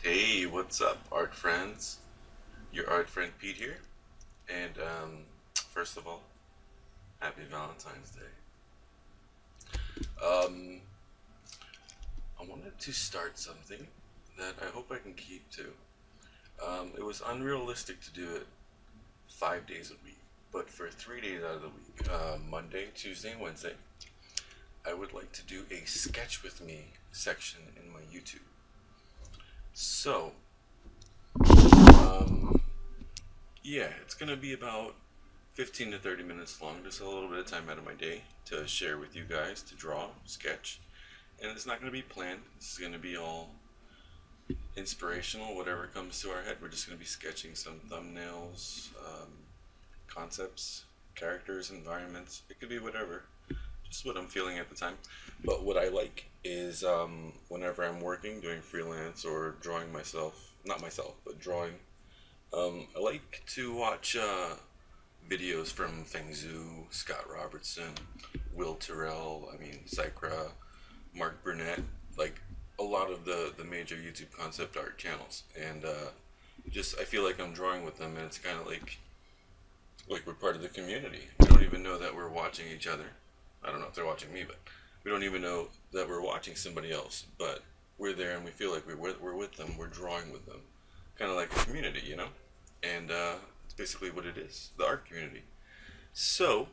Hey, what's up, art friends? Your art friend Pete here. And first of all, happy Valentine's Day. Um, I wanted to start something that I hope I can keep to. It was unrealistic to do it 5 days a week, but for 3 days out of the week, Monday, Tuesday, and Wednesday, I would like to do a sketch with me section in my YouTube. So, um, yeah, it's gonna be about 15 to 30 minutes long, just a little bit of time out of my day to share with you guys to draw, sketch. And it's not going to be planned, this is going to be all inspirational, whatever comes to our head. We're just going to be sketching some thumbnails, concepts, characters, environments. It could be whatever, just what I'm feeling at the time. But what I like is whenever I'm working, doing freelance or drawing myself, not myself, but drawing, I like to watch videos from Feng Zhu, Scott Robertson, Will Terrell, Psychra, Mark Burnett, like a lot of the major YouTube concept art channels. And just I feel like I'm drawing with them, and it's kind of like we're part of the community. We don't even know that we're watching each other. I don't know if they're watching me, but we don't even know that we're watching somebody else. But we're there, and we feel like we're with them. We're drawing with them, kind of like a community, you know. And it's basically what it is, the art community. So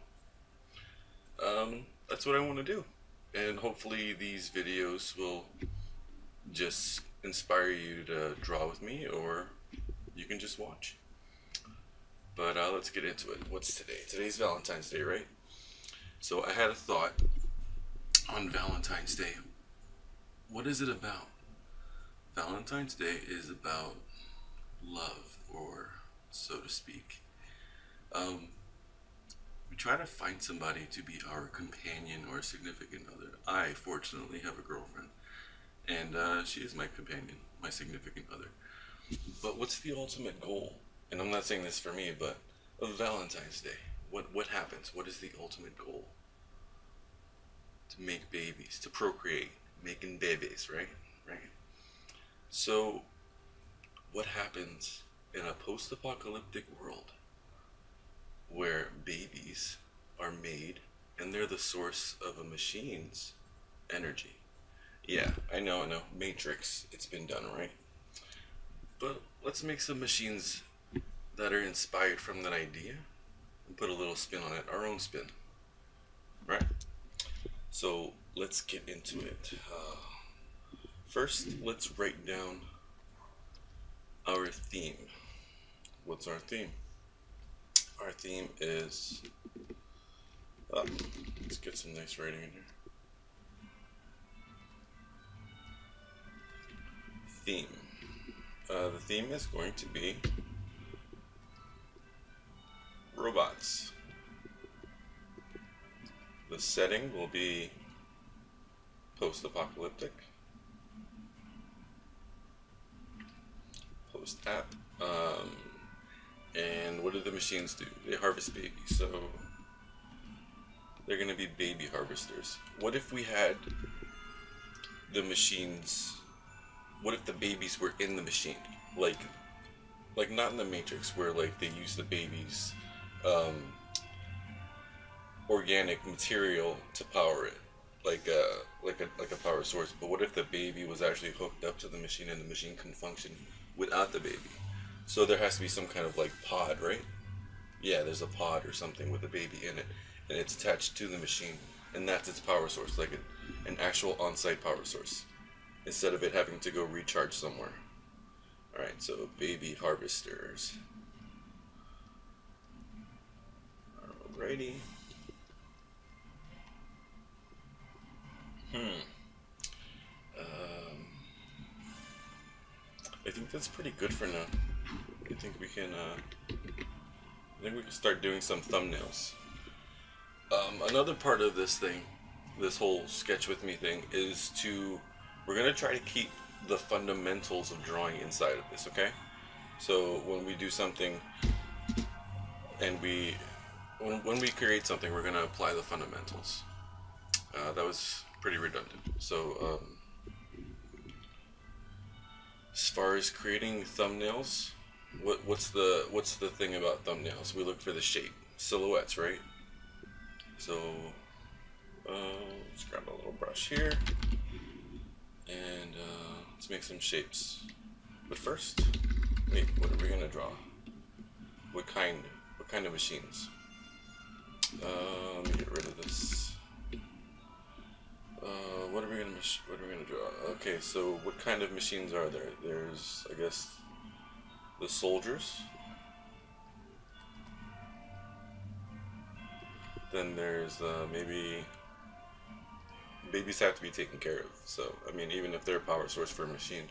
that's what I want to do, and hopefully these videos will just inspire you to draw with me, or you can just watch. But let's get into it. What's today? Today's Valentine's Day, right? So I had a thought on Valentine's Day. What is it about? Valentine's Day is about love, or so to speak. Um, we try to find somebody to be our companion or significant other. I fortunately have a girlfriend, and she is my companion, my significant other. But what's the ultimate goal? And I'm not saying this for me, but of Valentine's Day, what happens? What is the ultimate goal? To make babies, to procreate, making babies, right? Right. So, what happens in a post-apocalyptic world where babies are made and they're the source of a machine's energy? Yeah, I know. Matrix, it's been done, right? But let's make some machines that are inspired from that idea and put a little spin on it, our own spin, right? So let's get into it. First, let's write down our theme. What's our theme? Our theme is. Let's get some nice writing in here. Theme. The theme is going to be robots. The setting will be post-apocalyptic. Post-app. And what do the machines do? They harvest babies. So they're going to be baby harvesters. What if we had the machines? What if the babies were in the machine? Like not in the Matrix, where like they use the babies um, organic material to power it, like a power source. But what if the baby was actually hooked up to the machine and the machine can function without the baby? So there has to be some kind of like pod, right? Yeah, there's a pod or something with a baby in it, and it's attached to the machine, and that's its power source, like an actual on-site power source, instead of it having to go recharge somewhere. All right, so baby harvesters. Alrighty. Hmm. Um, I think that's pretty good for now. I think we can. I think we can start doing some thumbnails. Another part of this thing, this whole sketch with me thing, is to. We're gonna try to keep the fundamentals of drawing inside of this. Okay. So when we do something, and when we create something, we're gonna apply the fundamentals. That was pretty redundant. So far as creating thumbnails, what's the thing about thumbnails? We look for the shape, silhouettes, right? So let's grab a little brush here and let's make some shapes. But first, wait, what are we gonna draw? What kind of machines? Let me get rid of this. What are we gonna draw? Okay, so what kind of machines are there? There's, I guess, the soldiers. Then there's maybe babies have to be taken care of. So I mean, even if they're a power source for a machine,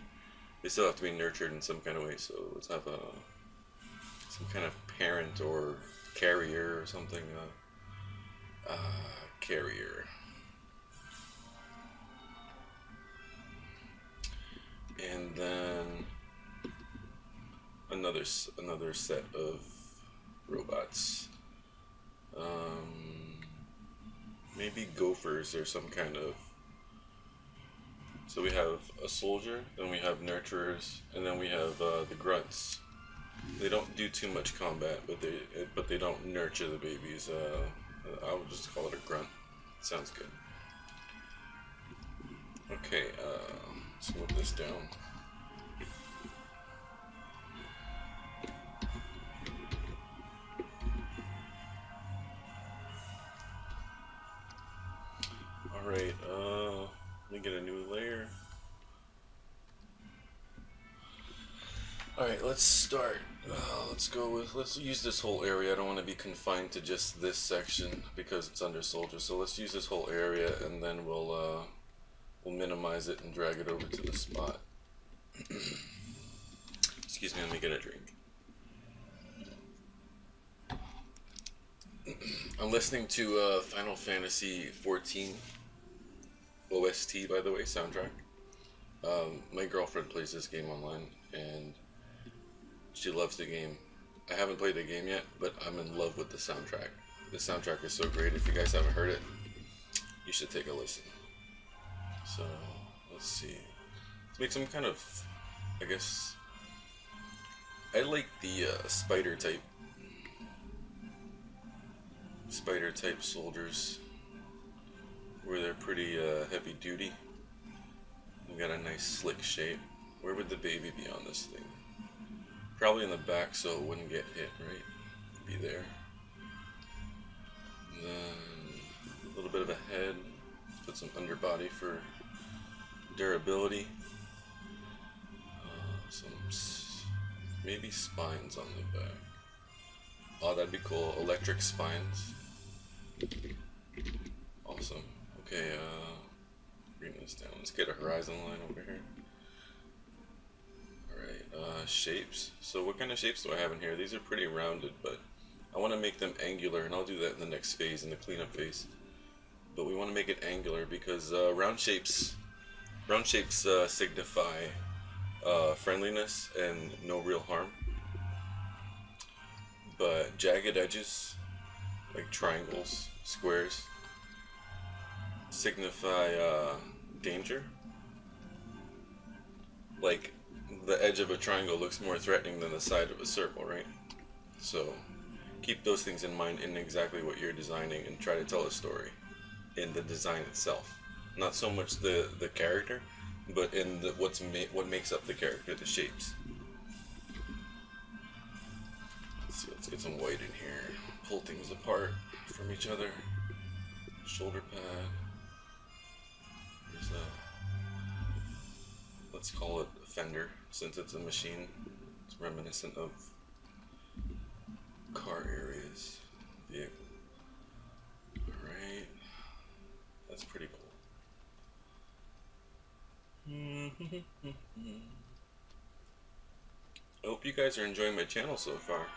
they still have to be nurtured in some kind of way. So let's have some kind of parent or carrier or something. Carrier. And then another set of robots. Maybe gophers or some kind of. So we have a soldier, then we have nurturers, and then we have the grunts. They don't do too much combat, but they don't nurture the babies. I would just call it a grunt. Sounds good. Okay, let's move this down. Alright, let me get a new layer. Alright, let's start. Let's use this whole area. I don't want to be confined to just this section because it's under soldier. So let's use this whole area and then we'll minimize it and drag it over to the spot. Excuse me, let me get a drink. I'm listening to Final Fantasy 14 OST, by the way, soundtrack. My girlfriend plays this game online and she loves the game. I haven't played the game yet, but I'm in love with the soundtrack. The soundtrack is so great. If you guys haven't heard it, you should take a listen. So, let's see. Let's make some kind of, I guess, I like the spider type soldiers, where they're pretty heavy duty. We got a nice slick shape. Where would the baby be on this thing? Probably in the back so it wouldn't get hit, right? Be there. And then a little bit of a head. Put some underbody for durability. Some maybe spines on the back. Oh, that'd be cool. Electric spines. Awesome. Okay, bring this down. Let's get a horizon line over here. Alright, shapes. So what kind of shapes do I have in here? These are pretty rounded, but I want to make them angular, and I'll do that in the next phase, in the cleanup phase. But we want to make it angular because round shapes signify friendliness and no real harm. But jagged edges, like triangles, squares, signify danger. Like the edge of a triangle looks more threatening than the side of a circle, right? So keep those things in mind in exactly what you're designing and try to tell a story in the design itself. Not so much the character, but in the what makes up the character, the shapes. Let's see, let's get some white in here. Pull things apart from each other. Shoulder pad. There's a, let's call it a fender since it's a machine. It's reminiscent of car areas. Vehicle. Alright. That's pretty cool. I hope you guys are enjoying my channel so far.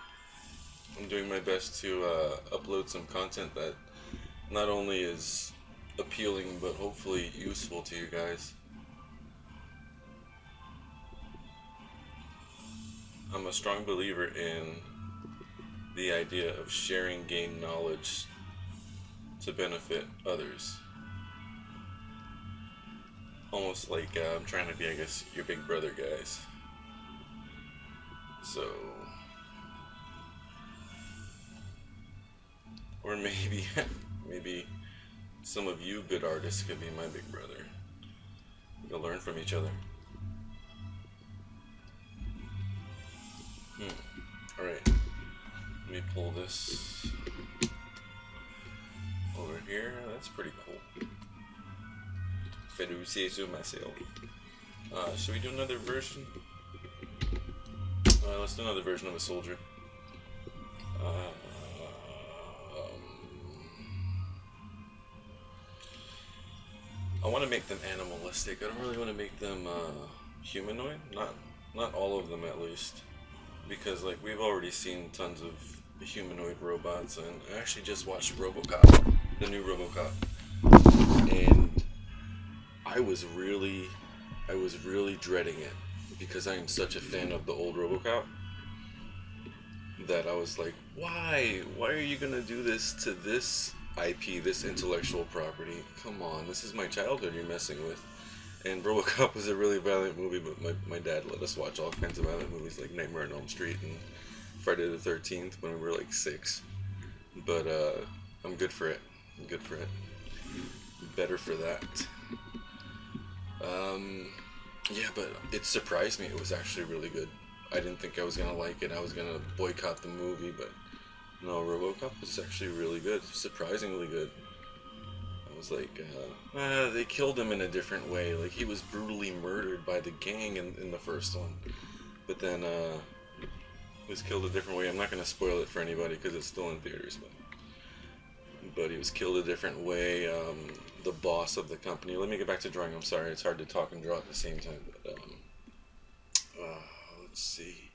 I'm doing my best to upload some content that not only is appealing but hopefully useful to you guys. I'm a strong believer in the idea of sharing game knowledge to benefit others. Almost like I'm trying to be, I guess, your big brother, guys. So, or maybe, maybe some of you good artists could be my big brother. We can learn from each other. Alright, let me pull this over here. That's pretty cool. If I do say so myself. Should we do another version? Let's do another version of a soldier. I want to make them animalistic. I don't really want to make them humanoid. Not all of them, at least, because like we've already seen tons of humanoid robots, and I actually just watched RoboCop, the new RoboCop, and I was really dreading it because I am such a fan of the old RoboCop that I was like, why are you gonna do this to this IP, this intellectual property? Come on, this is my childhood you're messing with. And RoboCop was a really violent movie, but my dad let us watch all kinds of violent movies like Nightmare on Elm Street and Friday the 13th when we were like 6. But I'm good for it. I'm good for it. Better for that. Yeah, but it surprised me. It was actually really good. I didn't think I was gonna like it. I was gonna boycott the movie, but no, RoboCop was actually really good. Surprisingly good. I was like, they killed him in a different way. Like, he was brutally murdered by the gang in the first one. But then, he was killed a different way. I'm not gonna spoil it for anybody because it's still in theaters, but he was killed a different way. The boss of the company. Let me get back to drawing. I'm sorry, it's hard to talk and draw at the same time. But let's see.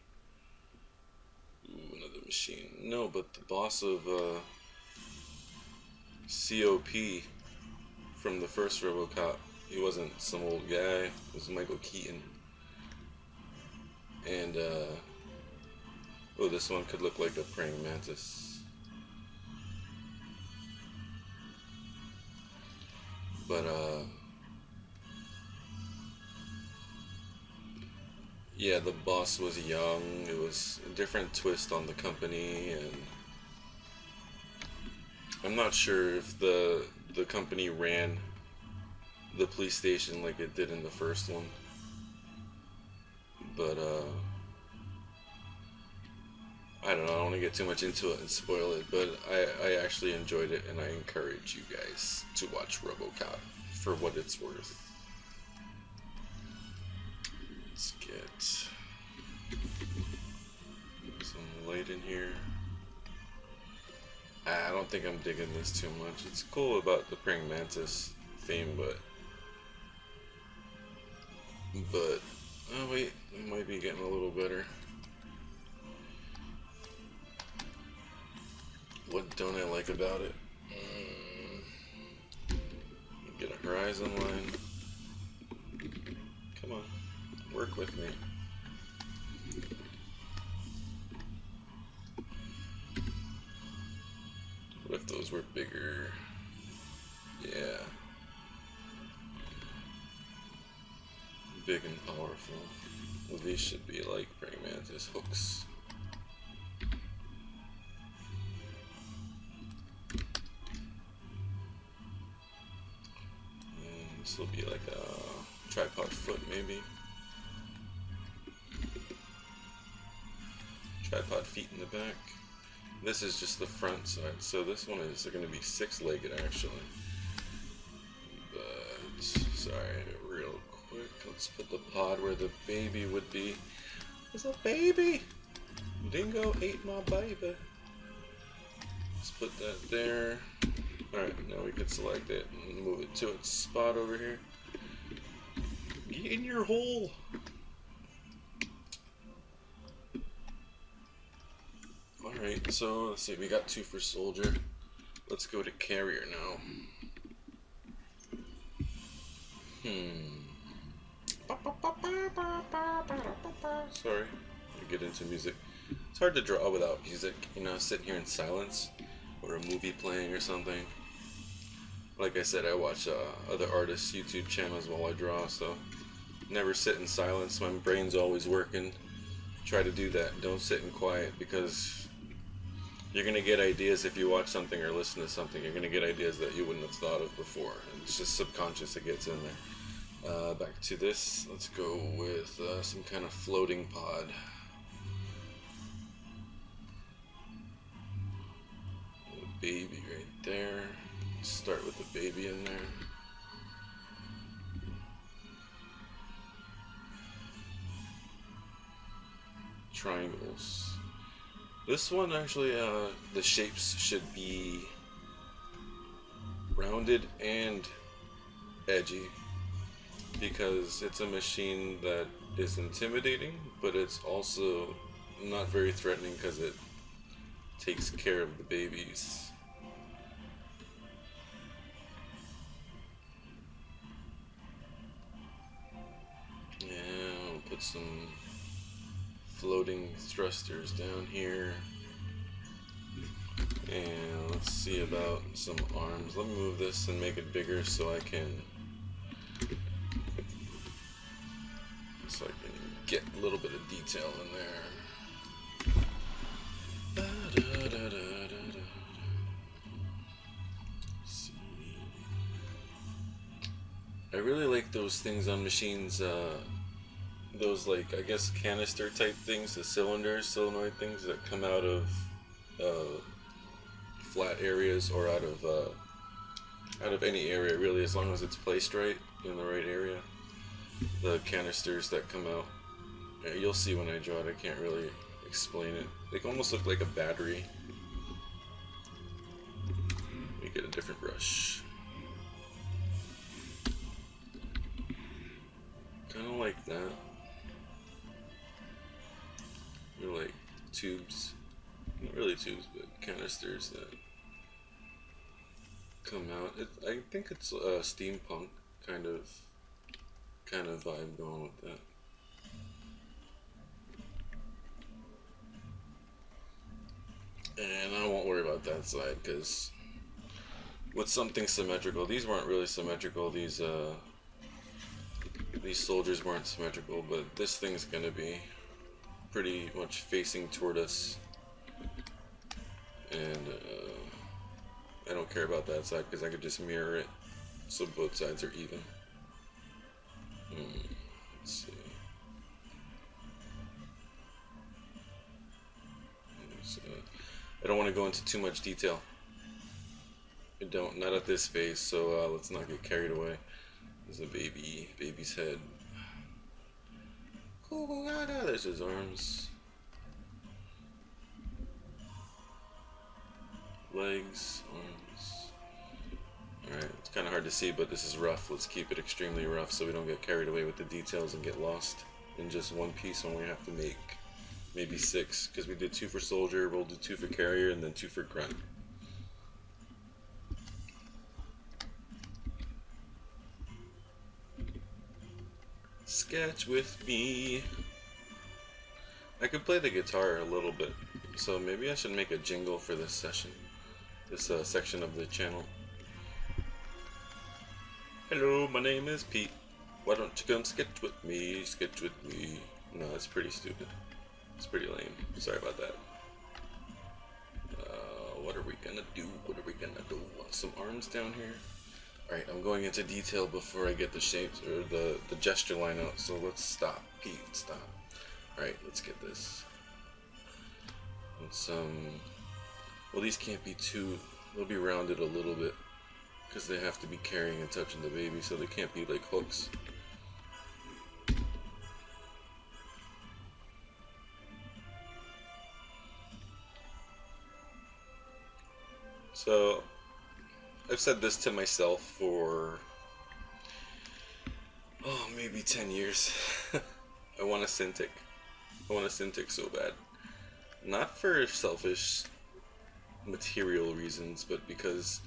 Ooh, another machine. No, but the boss of COP from the first RoboCop. He wasn't some old guy. It was Michael Keaton. And oh, this one could look like a praying mantis. But yeah, the boss was young. It was a different twist on the company, and I'm not sure if the company ran the police station like it did in the first one. But I don't know, I don't want to get too much into it and spoil it, but I actually enjoyed it, and I encourage you guys to watch RoboCop for what it's worth. Let's get some light in here. I don't think I'm digging this too much. It's cool about the praying mantis theme, but oh wait, it might be getting a little better. What don't I like about it? Get a horizon line. Come on, work with me. What if those were bigger? Yeah. Big and powerful. Well, these should be like praying mantis hooks. And this will be like a tripod foot, maybe. Tripod feet in the back. This is just the front side, so this one is going to be 6-legged actually. But, sorry, real quick, let's put the pod where the baby would be. There's a baby! Dingo ate my baby. Let's put that there. Alright, now we can select it and move it to its spot over here. Get in your hole! Alright, so let's see, we got 2 for soldier. Let's go to carrier now. Sorry, I get into music. It's hard to draw without music, you know, sitting here in silence, or a movie playing or something. Like I said, I watch other artists' YouTube channels while I draw, so never sit in silence. My brain's always working. try to do that. Don't sit in quiet, because you're going to get ideas if you watch something or listen to something. You're going to get ideas that you wouldn't have thought of before. And it's just subconscious that gets in there. Back to this. Let's go with some kind of floating pod. Baby right there. Let's start with the baby in there. Triangles. This one actually, the shapes should be rounded and edgy, because it's a machine that is intimidating, but it's also not very threatening because it takes care of the babies. Yeah, we'll put some floating thrusters down here. And let's see about some arms. Let me move this and make it bigger so I can get a little bit of detail in there. See. I really like those things on machines, those, like, I guess canister type things, the cylinders, solenoid things that come out of flat areas, or out of any area really, as long as it's placed right in the right area. The canisters that come out, you'll see when I draw it. I can't really explain it. They almost look like a battery. Let me get a different brush. Kind of like that. They're like tubes, not really tubes, but canisters that come out. I think it's a steampunk kind of vibe going with that. And I won't worry about that side, because with something symmetrical, these weren't really symmetrical. These soldiers weren't symmetrical, but this thing's gonna be pretty much facing toward us, and I don't care about that side because I could just mirror it so both sides are even. Let's see. I don't want to go into too much detail. Not at this phase, so let's not get carried away. There's a baby's head. There's his arms, legs, arms. Alright, it's kind of hard to see, but this is rough. Let's keep it extremely rough so we don't get carried away with the details and get lost in just one piece when we have to make maybe 6, because we did 2 for soldier, we'll do 2 for carrier, and then 2 for grunt. Sketch with me. I could play the guitar a little bit, so maybe I should make a jingle for this session, this section of the channel. Hello, my name is Pete. Why don't you come sketch with me? Sketch with me. No, that's pretty stupid. It's pretty lame. Sorry about that. What are we gonna do? What are we gonna do? Some arms down here. Alright, I'm going into detail before I get the shapes or the gesture line out, so let's stop. Pete, stop. Alright, let's get this. Let's, well, these can't be too, they'll be rounded a little bit, because they have to be carrying and touching the baby, so they can't be like hooks. So, I've said this to myself for, maybe 10 years. I want a Cintiq. I want a Cintiq so bad. Not for selfish material reasons, but because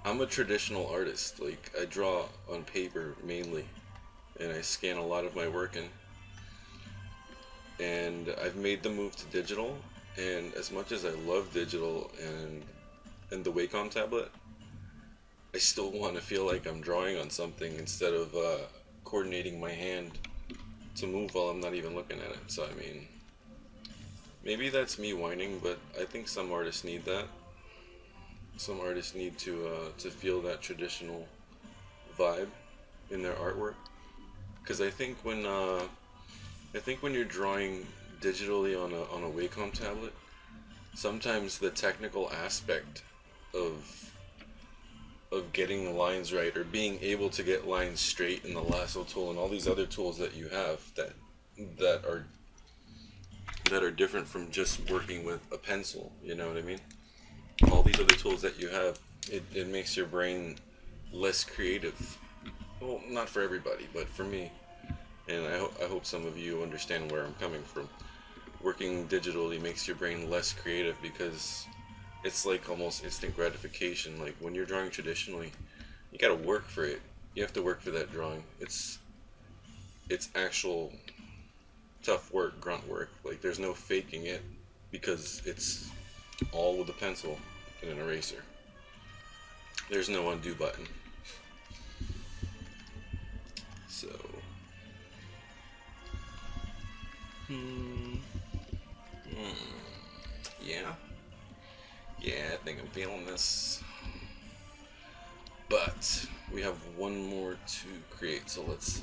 I'm a traditional artist. Like, I draw on paper mainly, and I scan a lot of my work in. And I've made the move to digital, and as much as I love digital and the Wacom tablet, I still want to feel like I'm drawing on something instead of coordinating my hand to move while I'm not even looking at it. So I mean, Maybe that's me whining, but I think some artists need that. Some artists need to feel that traditional vibe in their artwork. Because I think when you're drawing digitally on a Wacom tablet, sometimes the technical aspect of getting the lines right, or being able to get lines straight in the lasso tool and all these other tools that you have that are different from just working with a pencil, you know what I mean? All these other tools that you have, it makes your brain less creative. Well, not for everybody, but for me. And I hope some of you understand where I'm coming from. Working digitally makes your brain less creative because it's like almost instant gratification. Like when you're drawing traditionally, you gotta work for it. You have to work for that drawing. It's actual tough work, grunt work. Like there's no faking it because it's all with a pencil and an eraser. There's no undo button. So, yeah, yeah, I think I'm feeling this. But we have one more to create, so let's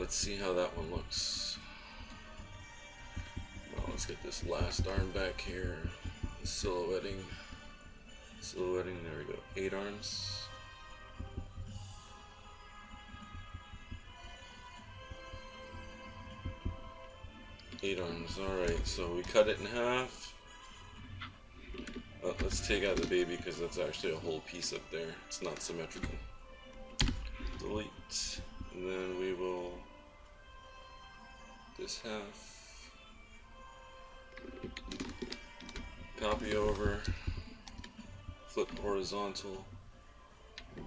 see how that one looks. Well, let's get this last arm back here. Silhouetting. There we go. 8 arms. Eight arms. Alright, so we cut it in half. Let's take out the baby because that's actually a whole piece up there. It's not symmetrical. Delete. And then we will this half. Copy over. Flip horizontal.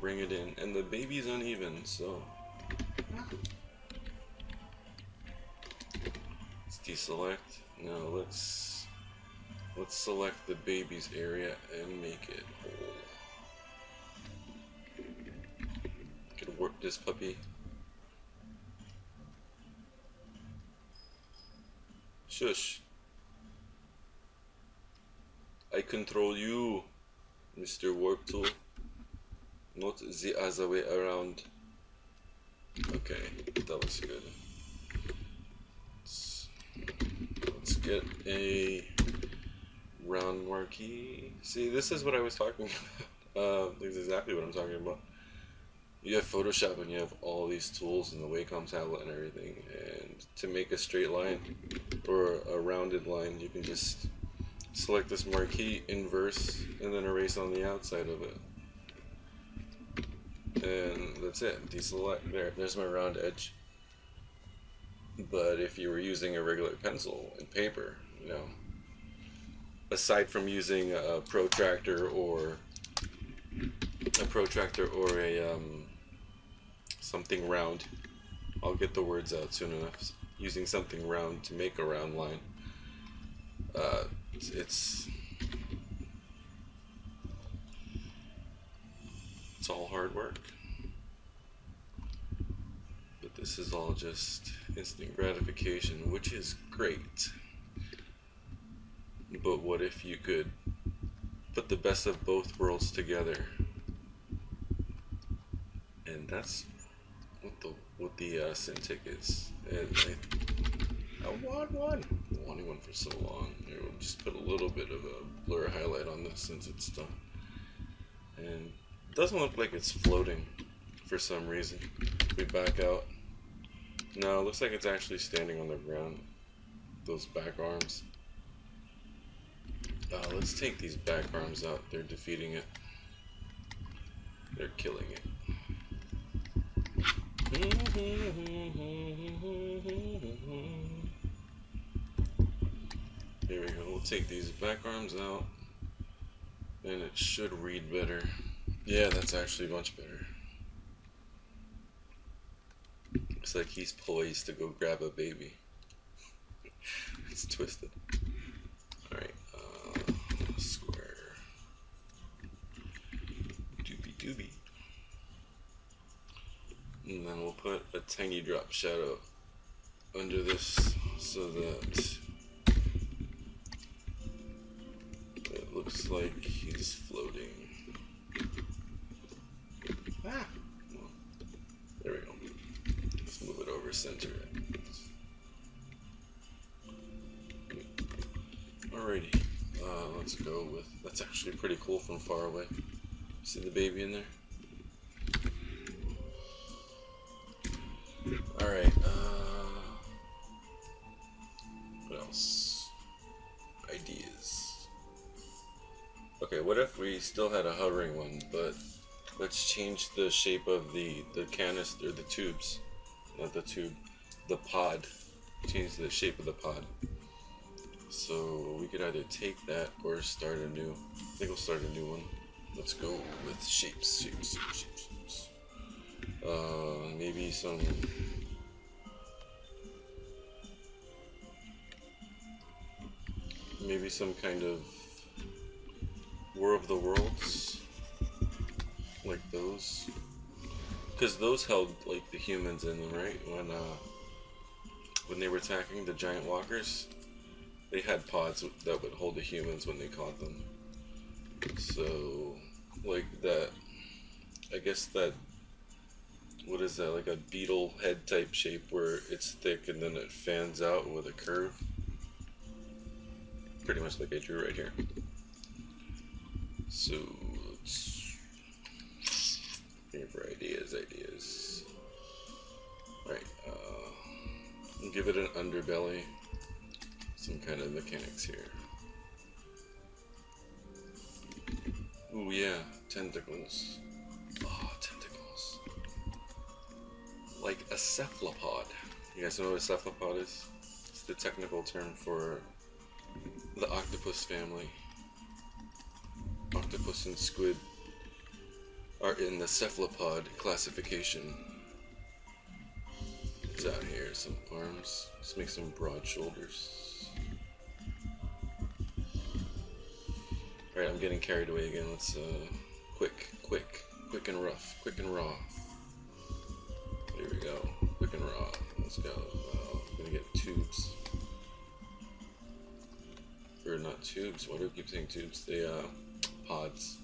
Bring it in. And the baby's uneven, so let's deselect. Now let's select the baby's area and make it whole. Gonna warp this puppy. Shush. I control you, Mr. Warp Tool. Not the other way around. Okay, that looks good. Let's get a round marquee. See, this is what I was talking about. This is exactly what I'm talking about. You have Photoshop and you have all these tools in the Wacom tablet and everything, and to make a straight line or a rounded line, you can just select this marquee, inverse, and then erase on the outside of it. And that's it. Deselect. There's my round edge. But if you were using a regular pencil and paper, you know, aside from using a protractor or a something round, I'll get the words out soon enough. Using something round to make a round line, it's all hard work. But this is all just instant gratification, which is great. But what if you could put the best of both worlds together? And that's what the Cintiq is. And I want one. I've been wanting one for so long. Here, we'll just put a little bit of a blur highlight on this since it's done. And it doesn't look like it's floating for some reason. We back out. No, it looks like it's actually standing on the ground. Those back arms. Let's take these back arms out. They're defeating it. They're killing it. Here we go. We'll take these back arms out, and it should read better. Yeah, that's actually much better. Looks like he's poised to go grab a baby. It's twisted. Alright, square. Doobie doobie. And then we'll put a tiny drop shadow under this so that it looks like he's floating. Ah! Well, there we go. Let's move it over, center it. Alrighty, let's go with, that's actually pretty cool from far away. See the baby in there? Alright, what else? Ideas. Okay, what if we still had a hovering one, but let's change the shape of the canister, the tubes. Not the tube, the pod. Change the shape of the pod. So we could either take that or start a new, I think we'll start a new one. Let's go with shapes. Maybe some kind of War of the Worlds, like those, because those held like the humans in them, right? When they were attacking the giant walkers, they had pods that would hold the humans when they caught them. So, like that, I guess that, what is that, like a beetle head type shape where it's thick and then it fans out with a curve? Pretty much like I drew right here. So, let's for ideas. Right, give it an underbelly, some kind of mechanics here. Ooh yeah, tentacles. Oh, tentacles. Like a cephalopod. You guys know what a cephalopod is? It's the technical term for the octopus family. Octopus and squid are in the cephalopod classification. It's out here, some arms. Let's make some broad shoulders. Alright, I'm getting carried away again. Let's, quick and rough, quick and raw. There we go, quick and raw. Let's go. I'm gonna get tubes. Or not tubes, why do I keep saying tubes? They, pods.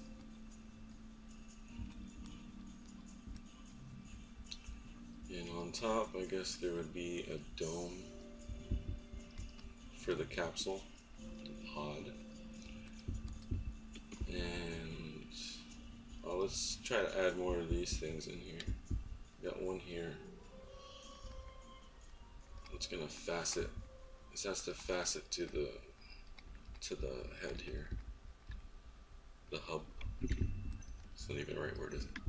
And on top, I guess there would be a dome for the capsule, the pod. And let's try to add more of these things in here. Got one here. It's gonna facet. This has to facet to the head here. The hub. It's not even the right word, is it?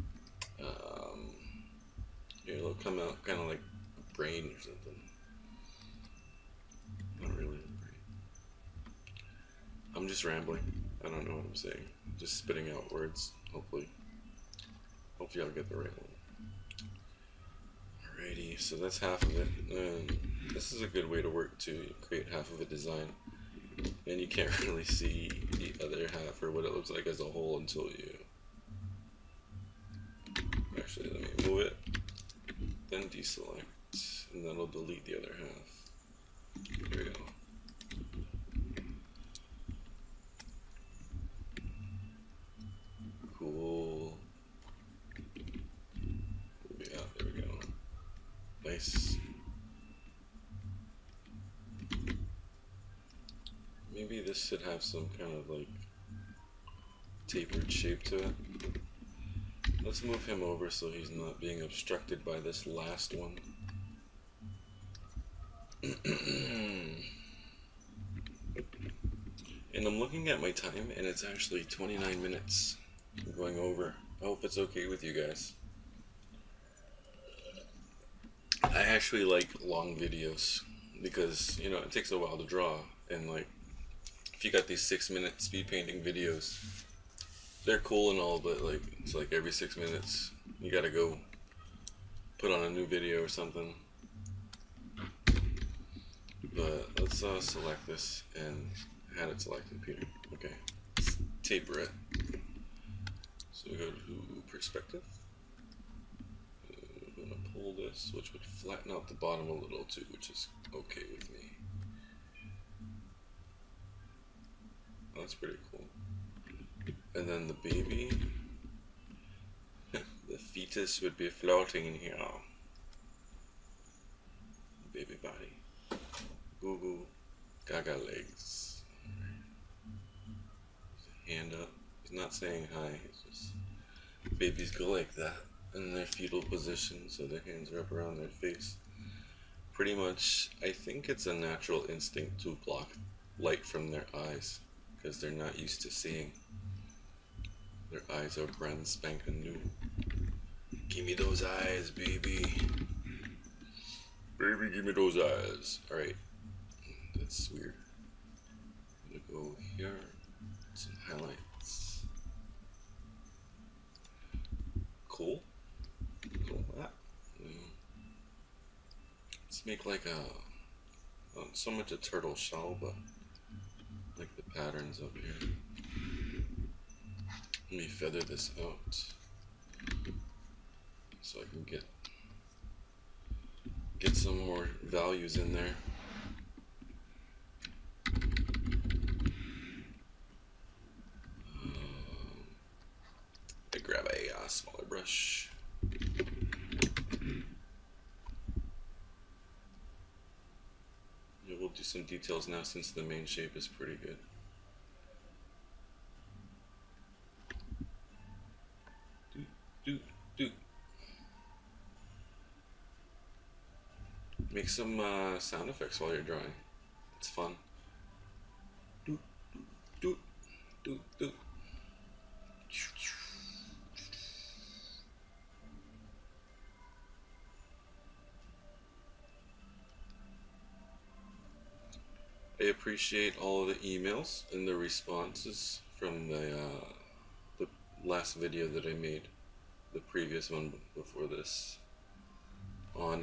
Here, it'll come out kind of like a brain or something. Not really a brain. I'm just rambling. I don't know what I'm saying. Just spitting out words. Hopefully I'll get the right one. Alrighty, so that's half of it. And this is a good way to work to create half of a design. And you can't really see the other half or what it looks like as a whole until you... Actually, let me move it. Then deselect, and then it'll delete the other half. Here we go. Cool. Yeah, there we go. Nice. Maybe this should have some kind of like tapered shape to it. Let's move him over so he's not being obstructed by this last one. And I'm looking at my time and it's actually 29 minutes. I'm going over. I hope it's okay with you guys. I actually like long videos because, you know, it takes a while to draw, and like if you got these 6-minute speed painting videos, they're cool and all, but like it's like every 6 minutes you gotta go put on a new video or something. But let's select this and had it selected, Peter. Okay, let's taper it. So we go to perspective. pull this, which would flatten out the bottom a little too, which is okay with me. Oh, that's pretty cool. And then the baby, the fetus would be floating in here. Baby body. Boo boo. Gaga legs. Hand up. He's not saying hi. It's just babies go like that in their fetal position, so their hands are up around their face. Pretty much, I think it's a natural instinct to block light from their eyes because they're not used to seeing. Their eyes are brand spanking new. Give me those eyes, baby. Baby, give me those eyes. Alright. That's weird. I'm gonna go here. Some highlights. Cool. Cool. That. Let's make like a, not so much a turtle shell, but like the patterns up here. Let me feather this out so I can get some more values in there. I grab a smaller brush. Yeah, we'll do some details now since the main shape is pretty good. Make some sound effects while you're drawing. It's fun. Doot, doot, doot, doot. I appreciate all of the emails and the responses from the last video that I made, the previous one before this, on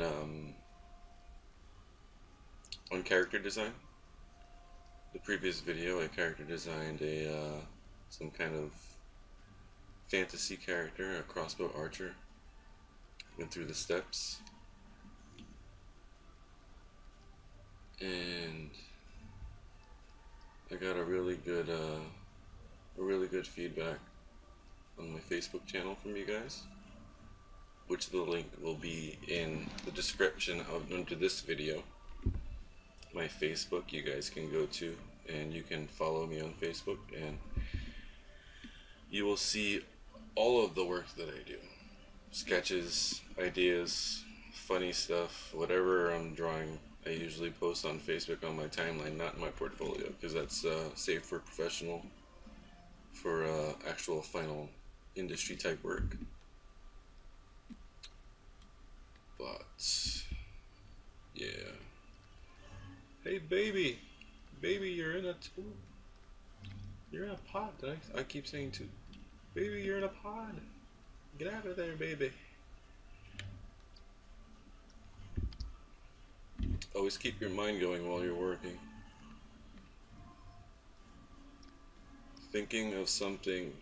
character design. The previous video, I character designed some kind of fantasy character, a crossbow archer. Went through the steps, and I got a really good feedback on my Facebook channel from you guys, which the link will be in the description of under this video. My Facebook, you guys can go to, and you can follow me on Facebook, and you will see all of the work that I do. Sketches, ideas, funny stuff, whatever I'm drawing, I usually post on Facebook on my timeline, not in my portfolio, because that's saved for professional, for actual final industry type work. But yeah. Hey baby, you're in a tube. You're in a pod. I keep saying tube. Baby, you're in a pod. Get out of there, baby. Always keep your mind going while you're working. Thinking of something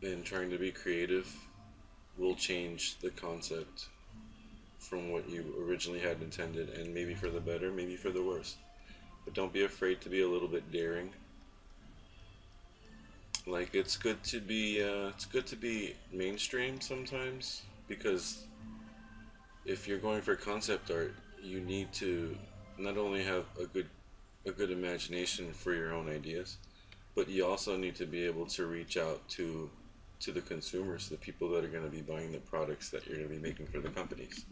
and trying to be creative will change the concept from what you originally had intended, and maybe for the better, maybe for the worse. But don't be afraid to be a little bit daring. Like, it's good to be mainstream sometimes, because if you're going for concept art, you need to not only have a good imagination for your own ideas, but you also need to be able to reach out to the consumers, the people that are going to be buying the products that you're going to be making for the companies.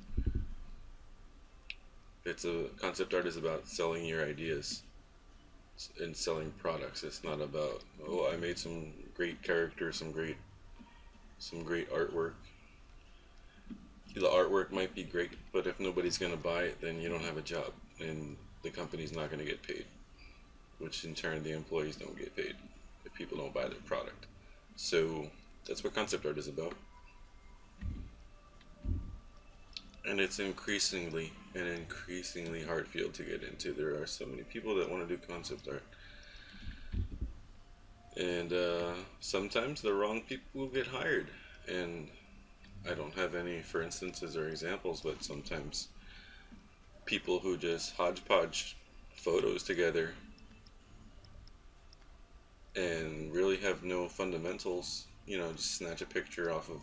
Concept art is about selling your ideas and selling products. It's not about, oh, I made some great character, some great artwork. The artwork might be great, but if nobody's going to buy it, then you don't have a job, and the company's not going to get paid, which in turn the employees don't get paid if people don't buy their product. So that's what concept art is about. And it's increasingly hard field to get into. There are so many people that want to do concept art, and sometimes the wrong people will get hired. And I don't have any for instances or examples, but sometimes people who just hodgepodge photos together and really have no fundamentals, you know, just snatch a picture off of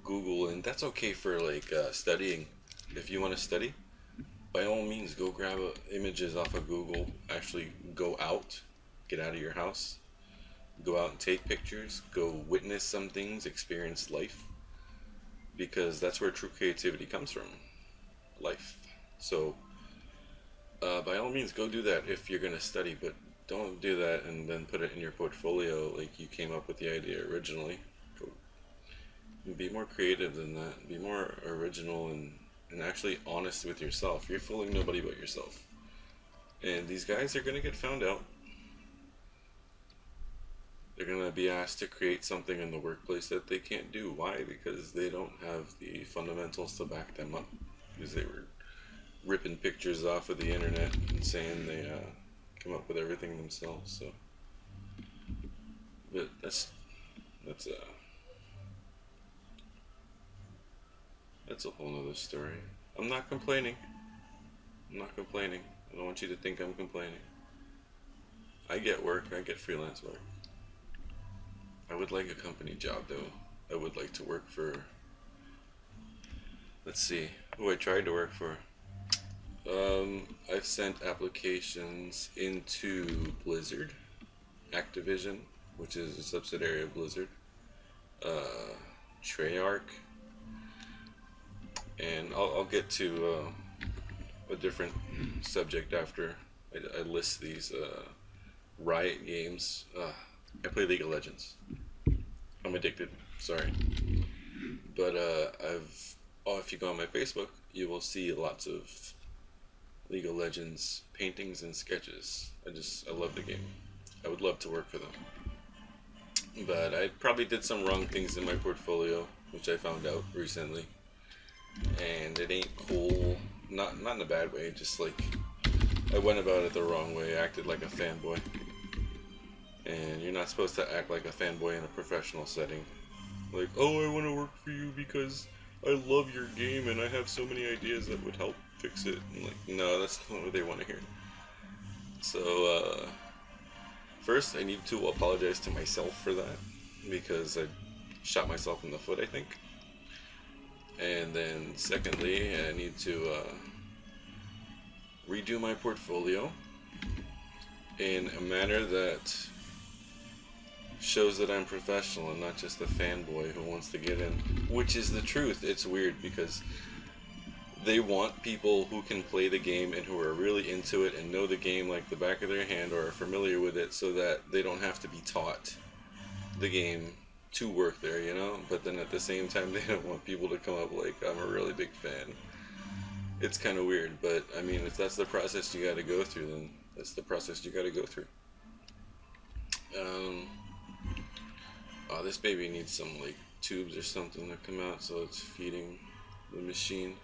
Google, and that's okay for like studying. If you want to study, by all means, go grab images off of Google. Actually, go out, get out of your house, go out and take pictures, go witness some things, experience life, because that's where true creativity comes from, life. So, by all means, go do that if you're gonna study, but don't do that and then put it in your portfolio like you came up with the idea originally. Go be more creative than that. Be more original and actually honest with yourself. You're fooling nobody but yourself. And these guys are gonna get found out. They're gonna be asked to create something in the workplace that they can't do. Why? Because they don't have the fundamentals to back them up. Because they were ripping pictures off of the internet and saying they come up with everything themselves. So, but that's a that's a whole nother story. I'm not complaining. I'm not complaining. I don't want you to think I'm complaining. I get work. I get freelance work. I would like a company job though. I would like to work for. Let's see who I tried to work for. I've sent applications into Blizzard, Activision, which is a subsidiary of Blizzard, Treyarch, and I'll get to a different subject after I list these Riot games. I play League of Legends. I'm addicted. Sorry, but if you go on my Facebook, you will see lots of League of Legends paintings and sketches. I love the game. I would love to work for them. But I probably did some wrong things in my portfolio, which I found out recently. And it ain't cool. Not in a bad way, just like I went about it the wrong way. I acted like a fanboy. And you're not supposed to act like a fanboy in a professional setting. Like, oh, I want to work for you because I love your game and I have so many ideas that would help fix it. And like, no, that's not what they want to hear. So, first, I need to apologize to myself for that because I shot myself in the foot, I think. And then, secondly, I need to redo my portfolio in a manner that shows that I'm professional and not just a fanboy who wants to get in, which is the truth. It's weird because they want people who can play the game and who are really into it and know the game like the back of their hand or are familiar with it so that they don't have to be taught the game to work there, you know? But then at the same time, they don't want people to come up like, I'm a really big fan. It's kind of weird, but I mean, if that's the process you gotta go through, then that's the process you gotta go through. Oh, this baby needs some like tubes or something to come out so it's feeding the machine.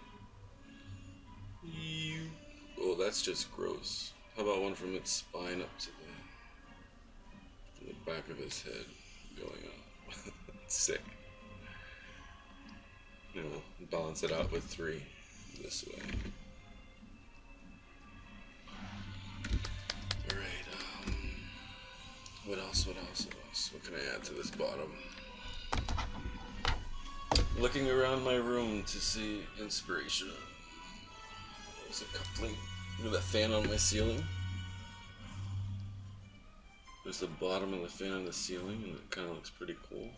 Oh, that's just gross. How about one from its spine up to the back of his head going up? Sick. And we'll balance it out with 3 this way. Alright, what else? What can I add to this bottom? Looking around my room to see inspiration. There's a coupling with a fan on my ceiling. There's the bottom of the fan on the ceiling, and it kind of looks pretty cool.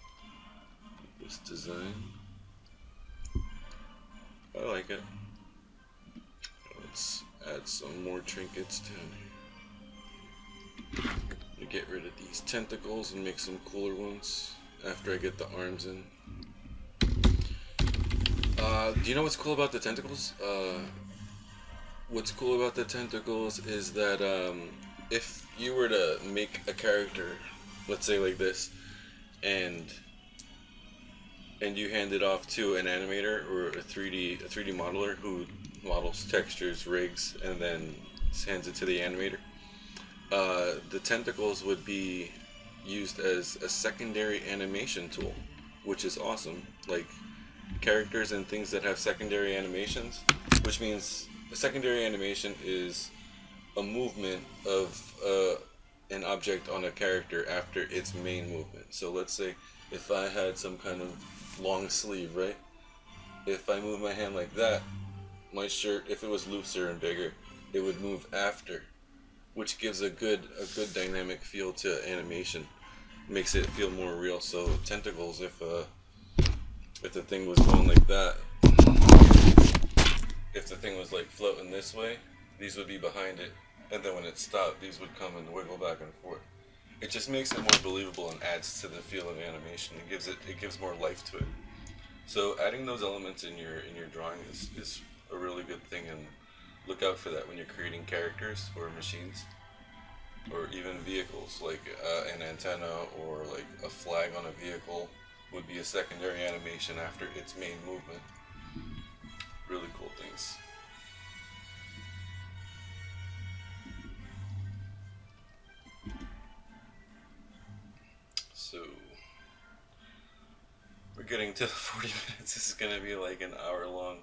This design. I like it. Let's add some more trinkets down here. To get rid of these tentacles and make some cooler ones after I get the arms in. Do you know what's cool about the tentacles? What's cool about the tentacles is that if you were to make a character, let's say like this, and you hand it off to an animator or a 3D modeler who models textures, rigs, and then hands it to the animator, the tentacles would be used as a secondary animation tool which is awesome. Like characters and things that have secondary animations, which means a secondary animation is a movement of an object on a character after its main movement. So let's say if I had some kind of long sleeve, right? If I move my hand like that, my shirt, if it was looser and bigger, it would move after, which gives a good dynamic feel to animation. Makes it feel more real. So tentacles, if the thing was going like that, if the thing was like floating this way, these would be behind it, and then when it stopped, these would come and wiggle back and forth. It just makes it more believable and adds to the feel of animation. It gives more life to it. So adding those elements in your drawing is a really good thing, and look out for that when you're creating characters or machines or even vehicles, like an antenna or like a flag on a vehicle would be a secondary animation after its main movement. Really cool things. So we're getting to the 40 minutes. This is gonna be like an hour long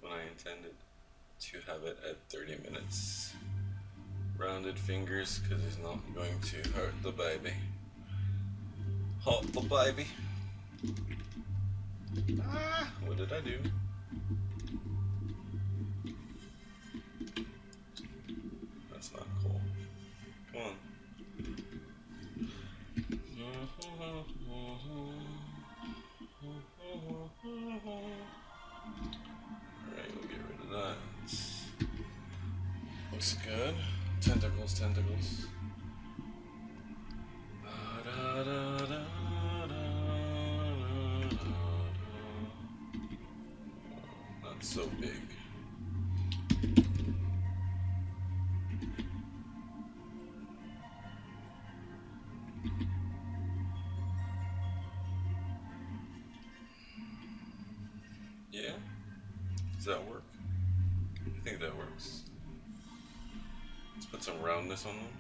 when I intended to have it at 30 minutes. Rounded fingers, because it's not going to hurt the baby. Hurt the baby. Ah, what did I do? That's not cool. Come on. Alright, we'll get rid of that. Looks good. Tentacles, tentacles. Not so big. Yeah? Does that work? I think that works. Let's put some roundness on them.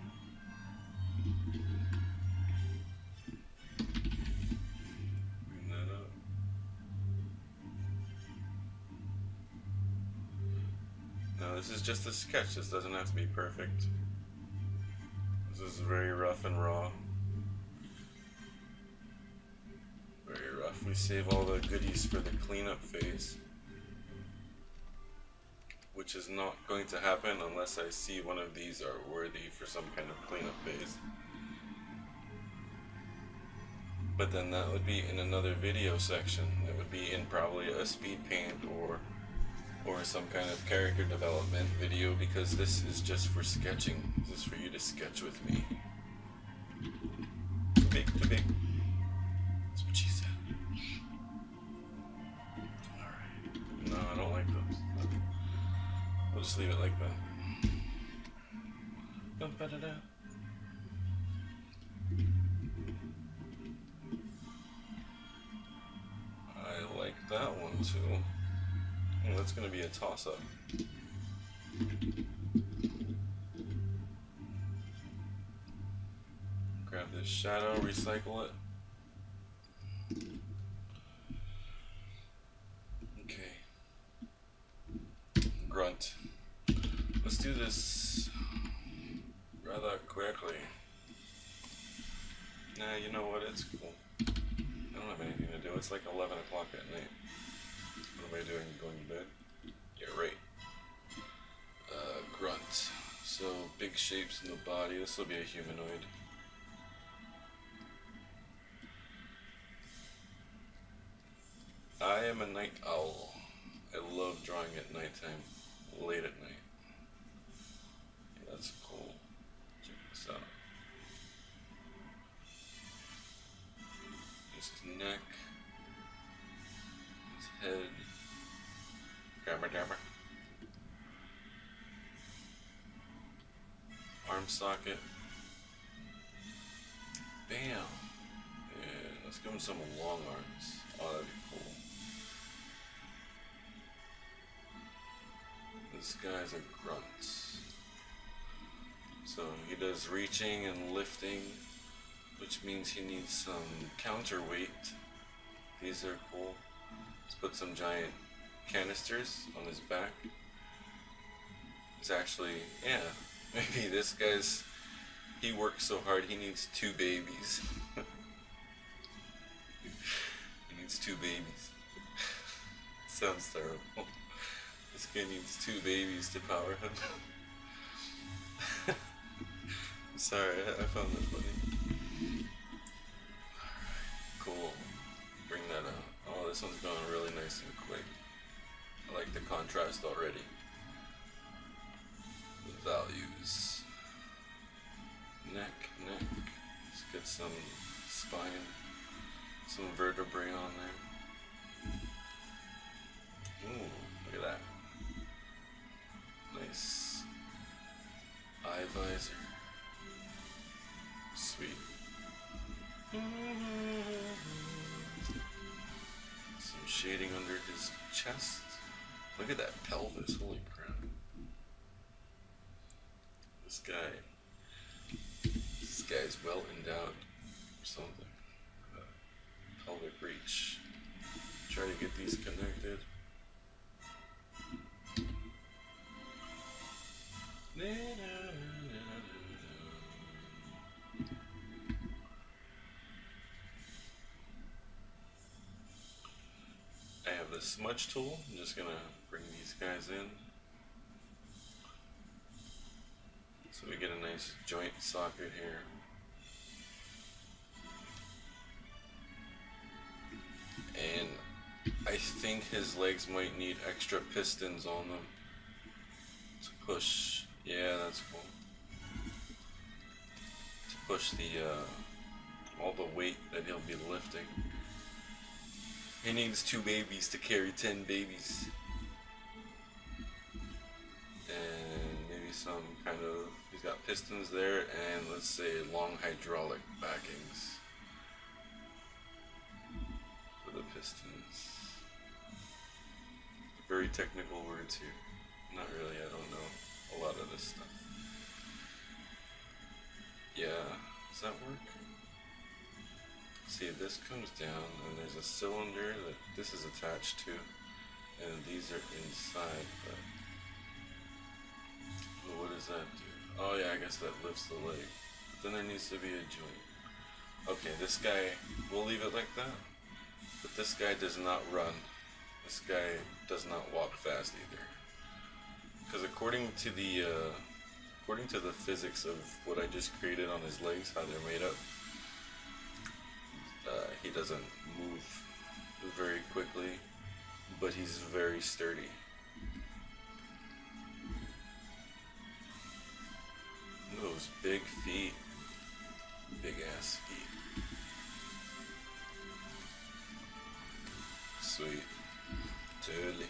Bring that up. Now this is just a sketch, this doesn't have to be perfect. This is very rough and raw. Very rough. We save all the goodies for the cleanup phase, which is not going to happen unless I see one of these are worthy for some kind of cleanup phase. But then that would be in another video section. It would be in probably a speed paint or some kind of character development video, because this is just for sketching. This is for you to sketch with me. Too big, too big. That's what she said. Alright. No, I don't like those. We'll just leave it like that. Ba-da-da. I like that one too. Oh, that's going to be a toss-up. Grab this shadow, recycle it. Okay. Grunt. Let's do this rather quickly. Nah, you know what? It's cool. I don't have anything to do. It's like 11 o'clock at night. What am I doing? Going to bed? Yeah, right. Grunt. So, big shapes in the body. This will be a humanoid. I am a night owl. I love drawing at nighttime, late at night. Yeah, that's cool. Check this out. Just his neck, his head. Gamma. Arm socket. Bam. Yeah, let's give him some long arms. Oh, that'd be cool. This guy's a grunt. So he does reaching and lifting. which means he needs some counterweight. These are cool. Let's put some giant canisters on his back. It's actually, yeah, maybe this guy's, he works so hard he needs 2 babies. He needs 2 babies. Sounds terrible. This guy needs 2 babies to power him. I'm sorry, I found that funny. Cool. Bring that out. Oh, this one's going really nice and quick. I like the contrast already. The values. Neck. Let's get some spine, some vertebrae on there. Ooh, look at that. Nice eye visor. Sweet. Some shading under his chest. Look at that pelvis, holy crap. This guy's well endowed or something. Pelvic reach. Try to get these connected. I have the smudge tool. I'm just gonna bring these guys in so we get a nice joint socket here. And I think his legs might need extra pistons on them to push. Yeah, that's cool. To push the all the weight that he'll be lifting. He needs 2 babies to carry 10 babies. And maybe some kind of, he's got pistons there, and let's say long hydraulic backings for the pistons. Very technical words here. Not really, I don't know a lot of this stuff. Yeah, does that work? See, this comes down, and there's a cylinder that this is attached to, and these are inside, but what does that do? Oh yeah, I guess that lifts the leg. But then there needs to be a joint. Okay, this guy, we'll leave it like that, but this guy does not run. This guy does not walk fast either. Because according to the physics of what I just created on his legs, how they're made up, he doesn't move very quickly, but he's very sturdy. Those big feet, big ass feet. Sweet, totally.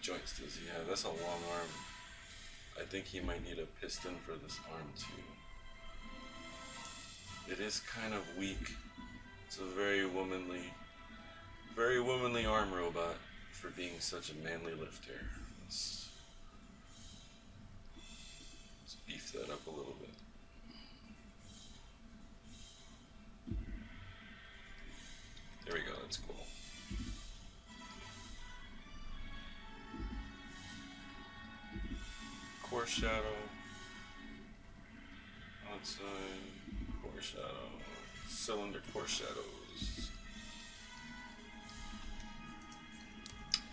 Joints does he have? That's a long arm. I think he might need a piston for this arm too. It is kind of weak. It's a very womanly arm robot for being such a manly lifter. Let's beef that up a little bit. There we go, that's cool. Core shadow, outside, core shadow, cylinder core shadows.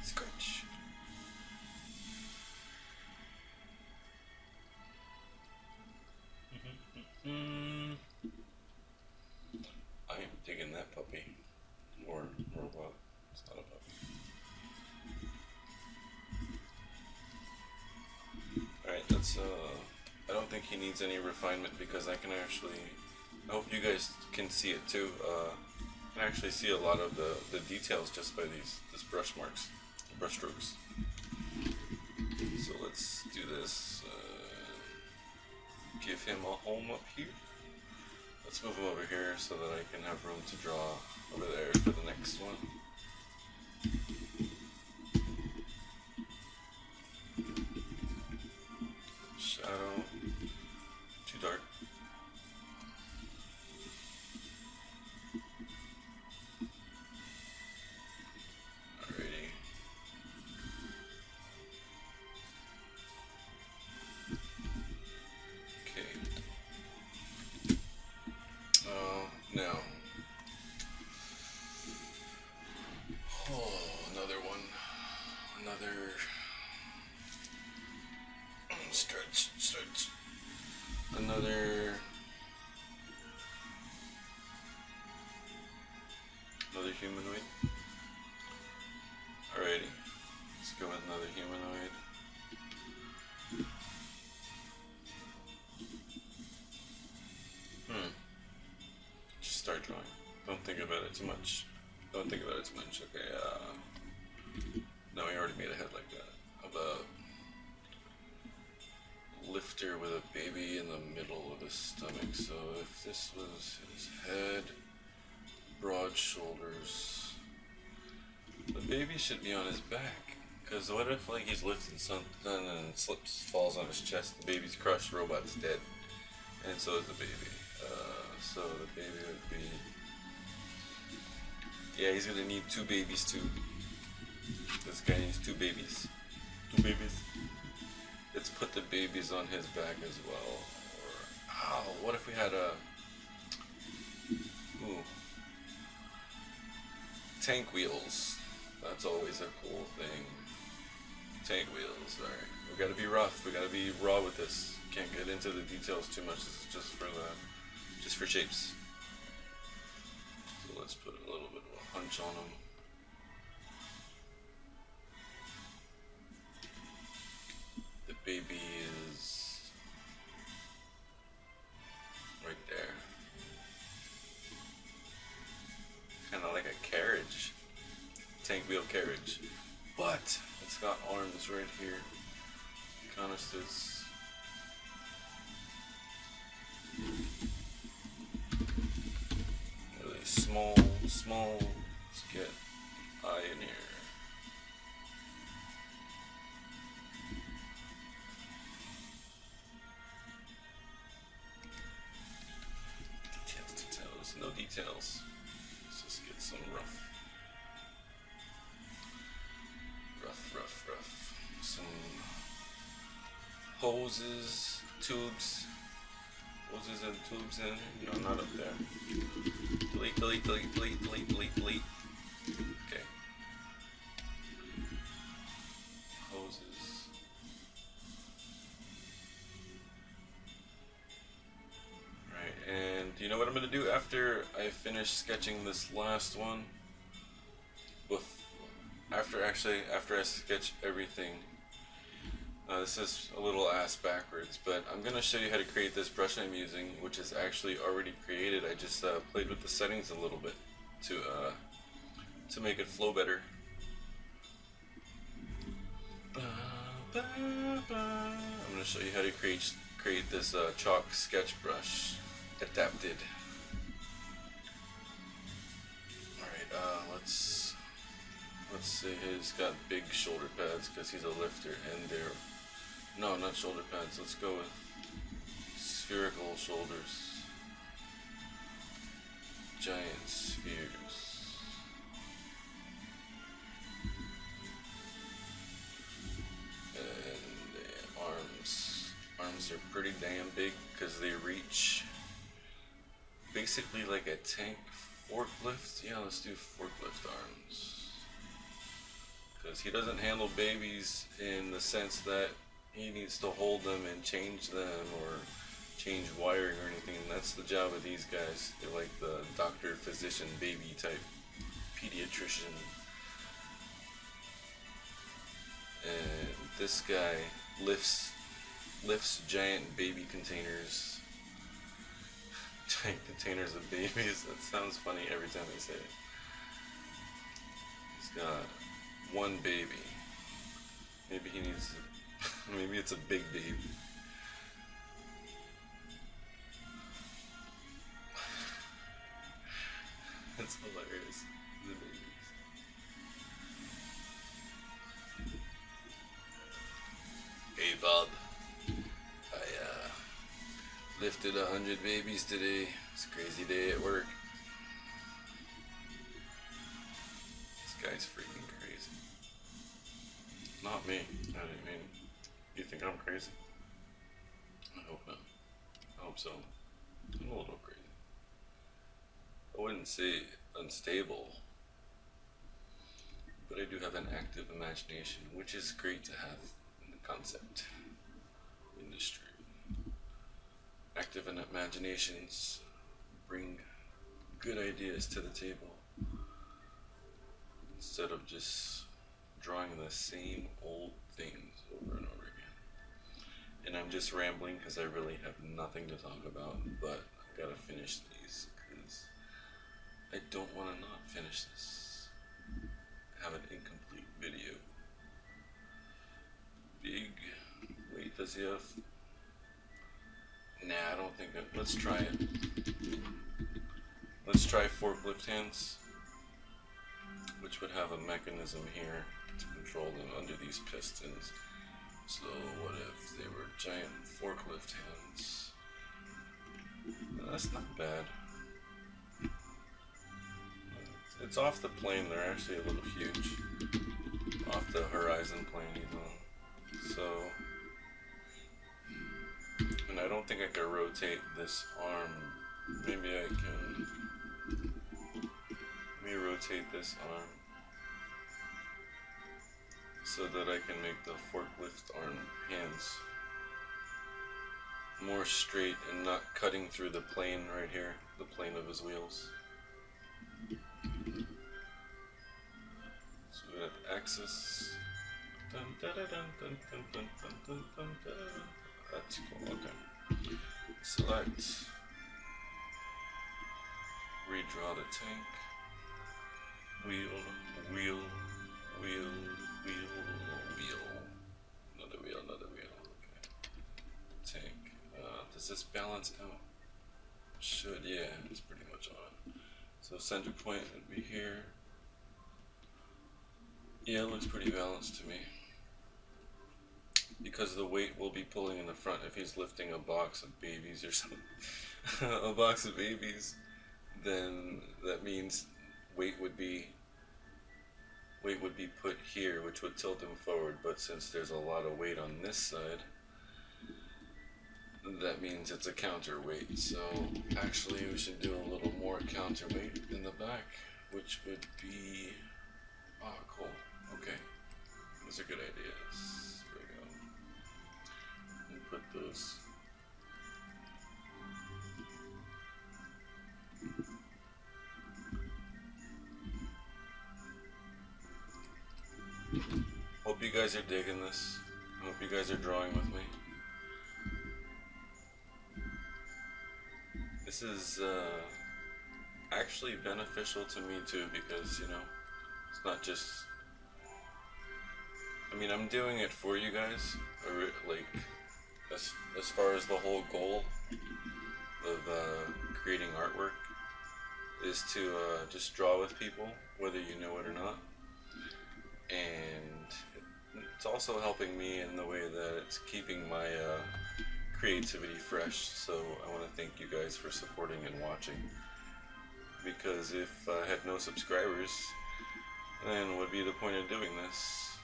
Scratch. I am digging that puppy. Or robot. It's not a puppy. Alright, that's I don't think he needs any refinement because I can actually, I hope you guys can see it too. I can actually see a lot of the details just by these brush marks, brush strokes. So let's do this. Give him a home up here. Let's move him over here so that I can have room to draw over there for the next one. another humanoid. Alrighty, let's go with another humanoid. Just start drawing. Don't think about it too much. Don't think about it too much. Okay, no, we already made a head like that. How about lifter with a baby in the middle of his stomach? So if this was his head, broad shoulders, the baby should be on his back. Because what if like he's lifting something and slips, falls on his chest, the baby's crushed, robot is dead, and so is the baby. So the baby would be, yeah, he's gonna need two babies too. This guy needs two babies. Two babies. Let's put the babies on his back as well. Or, ow, what if we had a, tank wheels. That's always a cool thing. Tank wheels, alright. We gotta be rough, we gotta be raw with this. Can't get into the details too much, this is just for shapes. So let's put a little bit of a hunch on them. The baby is right there. Kinda like a carriage. Tank wheel carriage. But it's got arms right here. Canisters. Really small. Let's get eye in here. Details. No details. Let's just get some rough. Some hoses, tubes. Hoses and tubes in. No, not up there. Delete. Okay. Hoses. Right, and do you know what I'm gonna do after I finish sketching this last one? After I sketch everything. This is a little ass backwards, but I'm going to show you how to create this brush I'm using, which is actually already created. I just played with the settings a little bit to make it flow better. I'm going to show you how to create this chalk sketch brush adapted. Alright, let's say he's got big shoulder pads because he's a lifter, and they're, no, not shoulder pads, let's go with spherical shoulders, giant spheres, and the arms are pretty damn big because they reach basically like a tank forklift. Yeah, let's do forklift arms. Because he doesn't handle babies in the sense that he needs to hold them and change them or change wiring or anything. And that's the job of these guys. They're like the doctor, physician, baby type, pediatrician. And this guy lifts giant baby containers. Giant containers of babies. That sounds funny every time I say it. He's got one baby. Maybe he needs to, maybe it's a big baby. That's hilarious. The babies. Hey Bob, I lifted 100 babies today. It's a crazy day at work. This guy's freaking crazy. Not me. I mean, you think I'm crazy? I hope not. I hope so. I'm a little crazy. I wouldn't say unstable, but I do have an active imagination, which is great to have in the concept industry. active imaginations bring good ideas to the table instead of just drawing the same old things over and over again. And I'm just rambling because I really have nothing to talk about, but I gotta finish these because I don't want to not finish this. Have an incomplete video. Big. Wait, does he have? Nah, I don't think that. Let's try it. Let's try forklift hands, which would have a mechanism here to control them under these pistons. So what if they were giant forklift hands? That's not bad. It's off the plane, they're actually a little huge. Off the horizon plane, you know. So, and I don't think I can rotate this arm. Maybe I can. Let me rotate this arm so that I can make the forklift arm hands more straight and not cutting through the plane right here, the plane of his wheels. So we have axis. Dun, dun, dun, dun, dun, dun, dun, dun, dun, dun. That's cool. Okay. Select. Redraw the tank. Wheel, wheel, wheel, wheel, wheel. Another wheel, another wheel. Okay. Tank. Does this balance out? Should, yeah, it's pretty much on. So center point would be here. Yeah, it looks pretty balanced to me. Because the weight will be pulling in the front if he's lifting a box of babies or something. A box of babies, then that means weight would be put here, which would tilt him forward. But since there's a lot of weight on this side, that means it's a counterweight. So actually we should do a little more counterweight in the back, which would be, oh cool, okay, those are good ideas. There we go. And put those. Hope you guys are digging this. Hope you guys are drawing with me. This is actually beneficial to me too, because, you know, it's not just, I mean, I'm doing it for you guys, like, as far as the whole goal of creating artwork is to just draw with people, whether you know it or not. And it's also helping me in the way that it's keeping my creativity fresh. So I want to thank you guys for supporting and watching, because if I had no subscribers, then what would be the point of doing this?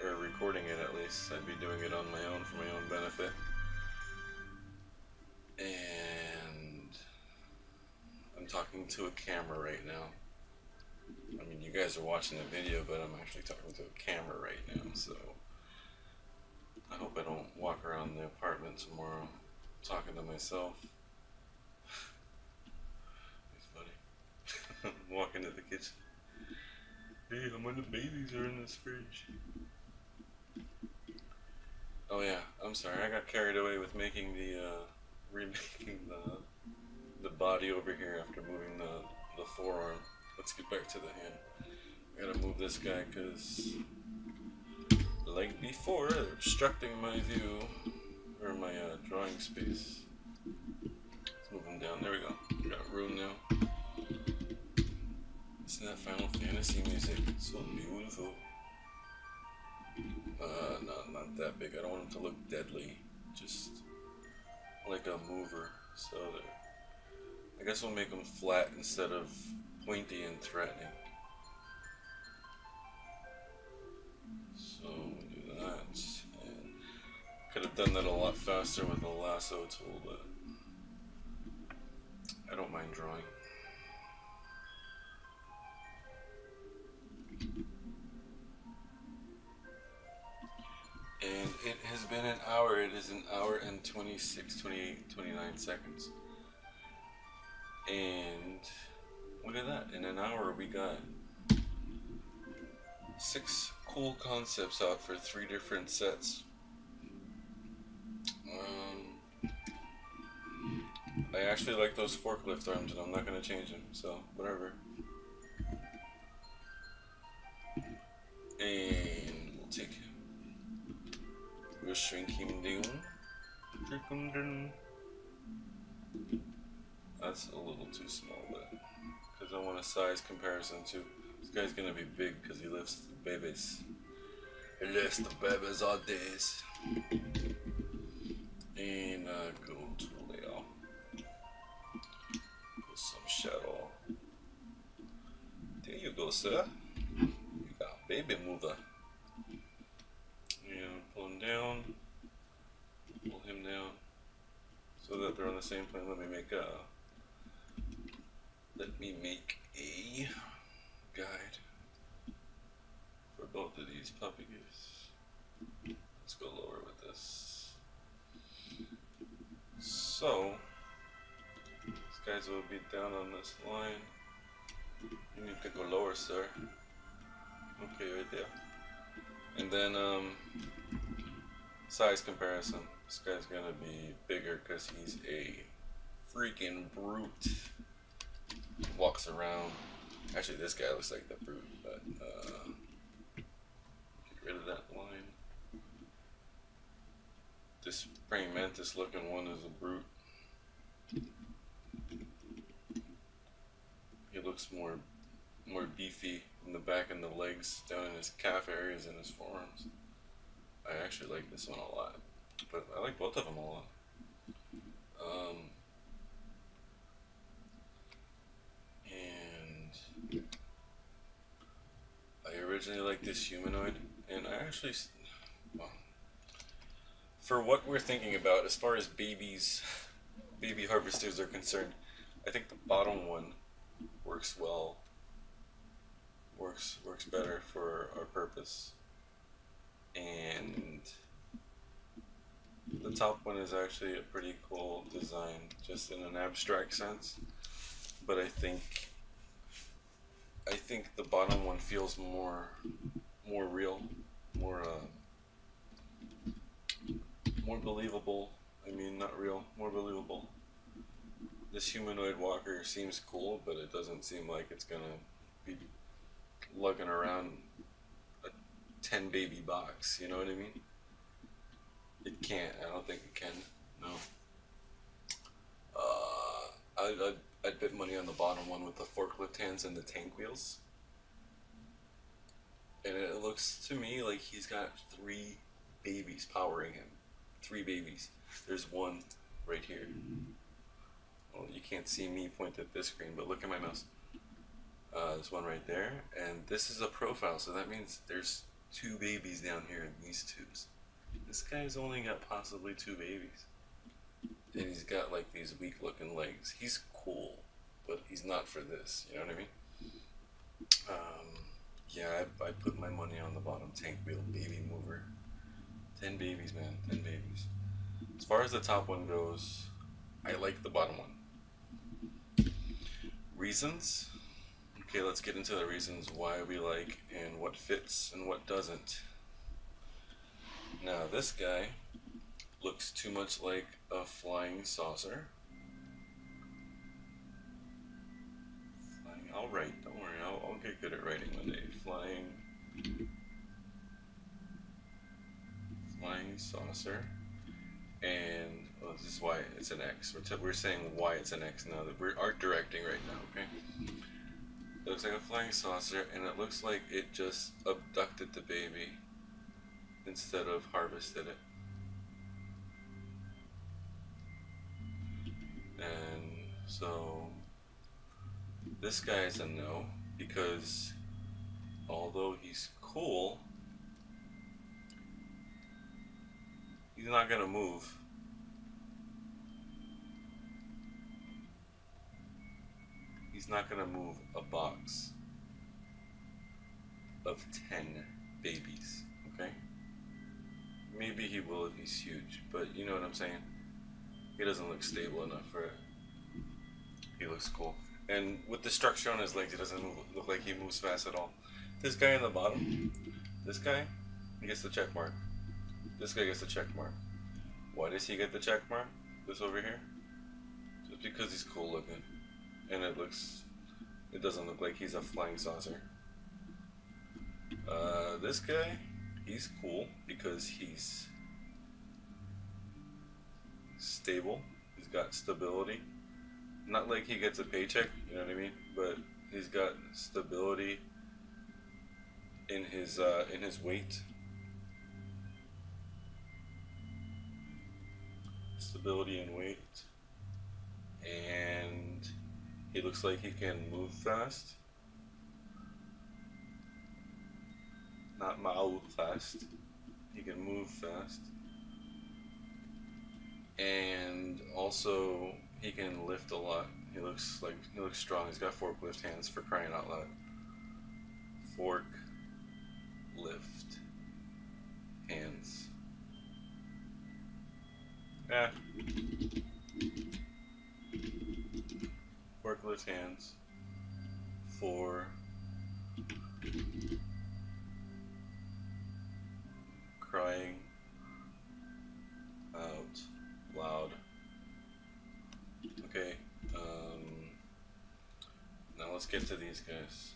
Or recording it at least. I'd be doing it on my own for my own benefit. And I'm talking to a camera right now. I mean, you guys are watching the video, but I'm actually talking to a camera right now, so I hope I don't walk around the apartment tomorrow talking to myself. It's funny. Walk into the kitchen. Hey, how many babies are in this fridge? Oh yeah, I'm sorry, I got carried away with making the, remaking the body over here after moving the forearm. Let's get back to the hand. I gotta move this guy because, like before, obstructing my view, or my drawing space. Let's move him down. There we go. We got room now. Listen to that Final Fantasy music. It's so beautiful. No, not that big. I don't want him to look deadly. Just like a mover. So I guess we'll make him flat instead of pointy and threatening. So we do that. And could have done that a lot faster with the lasso tool, but I don't mind drawing. And it has been an hour. It is an hour and 26, 28, 29 9 seconds. And look at that, in an hour we got 6 cool concepts out for 3 different sets. I actually like those forklift arms and I'm not going to change them, so whatever. And we'll take him. We'll shrink him down. Shrink him down. That's a little too small, but because I want a size comparison too. This guy's gonna be big because he lifts the babies. He lifts the babies all days. And go to layout. Put some shadow. There you go, sir. You got a baby mover. And pull him down. Pull him down. So that they're on the same plane. Let me make a guide for both of these puppies. Let's go lower with this. So these guys will be down on this line. You need to go lower, sir. Okay, right there. And then size comparison. This guy's gonna be bigger because he's a freaking brute. Walks around. Actually, this guy looks like the brute, but get rid of that line. This praying mantis looking one is a brute. He looks more beefy in the back and the legs, down in his calf areas and his forearms. I actually like this one a lot, but I like both of them a lot. And I originally liked this humanoid, and I actually, well, for what we're thinking about as far as baby harvesters are concerned, I think the bottom one works well. Works better for our purpose. And the top one is actually a pretty cool design, just in an abstract sense. But I think the bottom one feels more real, more believable. I mean, not real, more believable. This humanoid walker seems cool, but it doesn't seem like it's gonna be lugging around a 10 baby box. You know what I mean? It can't. I don't think it can. No. I'd bet money on the bottom one with the forklift hands and the tank wheels. And it looks to me like he's got 3 babies powering him. 3 babies. There's one right here. Well, you can't see me point at this screen, but look at my mouse. There's one right there, and this is a profile, so that means there's 2 babies down here in these tubes. This guy's only got possibly 2 babies. And he's got like these weak looking legs. He's cool, but he's not for this, you know what I mean? Yeah, I put my money on the bottom tank wheel baby mover. 10 babies, man, 10 babies. As far as the top one goes, I like the bottom one. Reasons? Okay, let's get into the reasons why we like and what fits and what doesn't. Now, this guy looks too much like a flying saucer. I'll write, don't worry, I'll get good at writing one day. Flying saucer. And well, this is why it's an X. We're saying why it's an X now that we're art directing right now, okay? It looks like a flying saucer, and it looks like it just abducted the baby instead of harvested it. And so this guy is a no, because although he's cool, he's not gonna move. He's not gonna move a box of 10 babies, okay? Maybe he will if he's huge, but you know what I'm saying? He doesn't look stable enough for it. He looks cool. And with the structure on his legs, he doesn't look like he moves fast at all. This guy in the bottom, this guy, he gets the check mark. This guy gets the check mark. Why does he get the check mark? This over here? Just because he's cool looking. And it doesn't look like he's a flying saucer. This guy, he's cool because he's stable. He's got stability. Not like he gets a paycheck, you know what I mean? But he's got stability in his weight. Stability in weight. And he looks like he can move fast. Not move fast. He can move fast. And also he can lift a lot. He looks strong. He's got forklift hands, for crying out loud. Fork lift hands. Forklift hands for crying out loud. Okay, now let's get to these guys.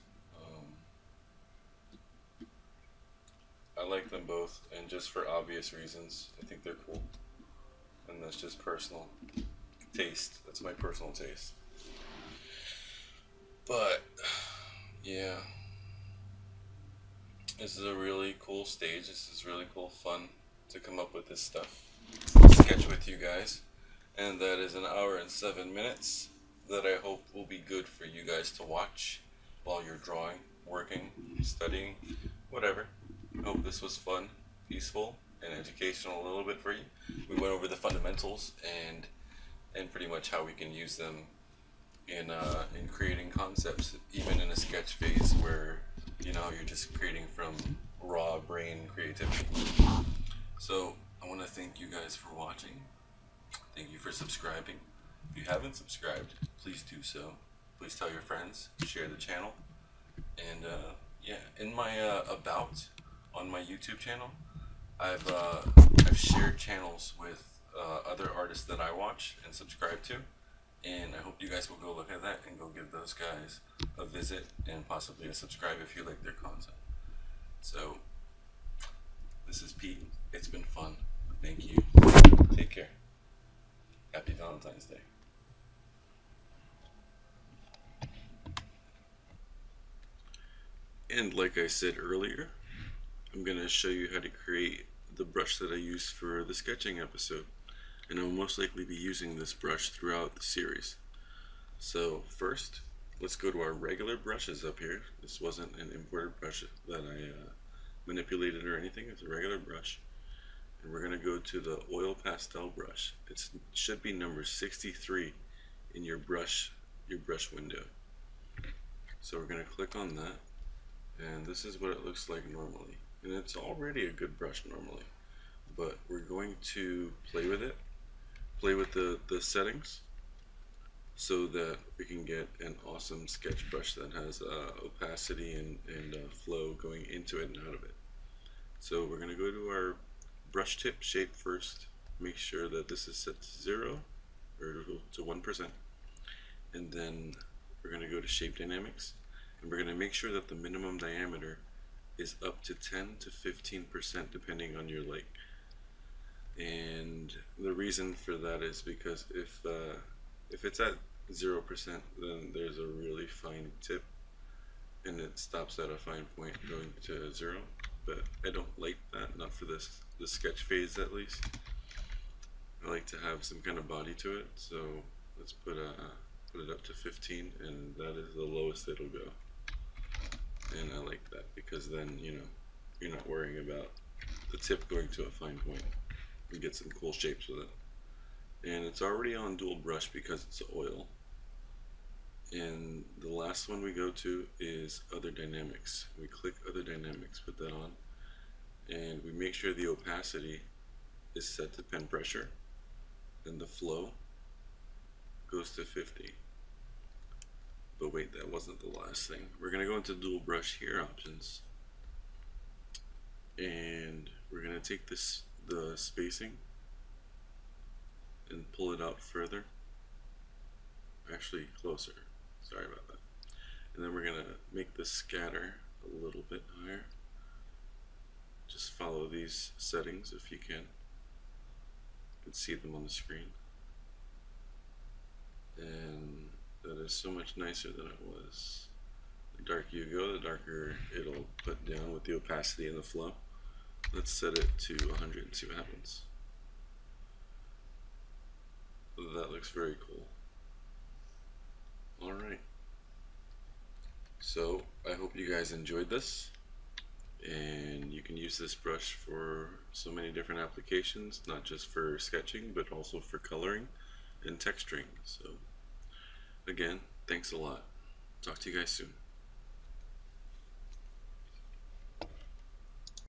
I like them both, and just for obvious reasons, I think they're cool. And that's just personal taste. That's my personal taste. But, yeah. This is a really cool stage. This is really cool fun to come up with this stuff. Sketch with you guys. And that is 1 hour and 7 minutes that I hope will be good for you guys to watch while you're drawing, working, studying, whatever. I hope this was fun, peaceful, and educational a little bit for you. We went over the fundamentals and pretty much how we can use them in creating concepts, even in a sketch phase where you're just creating from raw brain creativity. So I want to thank you guys for watching. Thank you for subscribing. If you haven't subscribed, please do so. Please tell your friends, share the channel, and yeah, in my about on my YouTube channel, I've shared channels with other artists that I watch and subscribe to, and I hope you guys will go look at that and go give those guys a visit and possibly a subscribe if you like their content. So this is Pete. It's been fun. Thank you. Take care. Happy Valentine's Day. And like I said earlier, I'm going to show you how to create the brush that I used for the sketching episode. And I'll most likely be using this brush throughout the series. So first, let's go to our regular brushes up here. This wasn't an imported brush that I manipulated or anything. It's a regular brush. And we're going to go to the oil pastel brush. It should be number 63 in your brush window. So we're going to click on that, and this is what it looks like normally. And it's already a good brush normally, but we're going to play with it, play with the settings, so that we can get an awesome sketch brush that has opacity and flow going into it and out of it. So we're going to go to our brush tip shape first. Make sure that this is set to 0 or to 1%, and then we're going to go to shape dynamics, and we're going to make sure that the minimum diameter is up to 10 to 15% depending on your like. And the reason for that is because if it's at 0%, then there's a really fine tip and it stops at a fine point going to 0. But I don't like that, not for the sketch phase at least. I like to have some kind of body to it, so let's put it up to 15, and that is the lowest it'll go. And I like that because then you're not worrying about the tip going to a fine point. You get some cool shapes with it. And it's already on dual brush because it's oil. And the last one we go to is other dynamics. We click other dynamics, put that on, and we make sure the opacity is set to pen pressure, and the flow goes to 50. But wait, that wasn't the last thing. We're going to go into dual brush here options, and we're going to take the spacing and pull it out further, actually closer, sorry about that. And then we're going to make the scatter a little bit higher. Just follow these settings if you can. You can see them on the screen. And that is so much nicer than it was. The darker you go, the darker it'll put down with the opacity and the flow. Let's set it to 100 and see what happens. That looks very cool. Alright. So, I hope you guys enjoyed this. And you can use this brush for so many different applications, not just for sketching, but also for coloring and texturing. So, again, thanks a lot. Talk to you guys soon.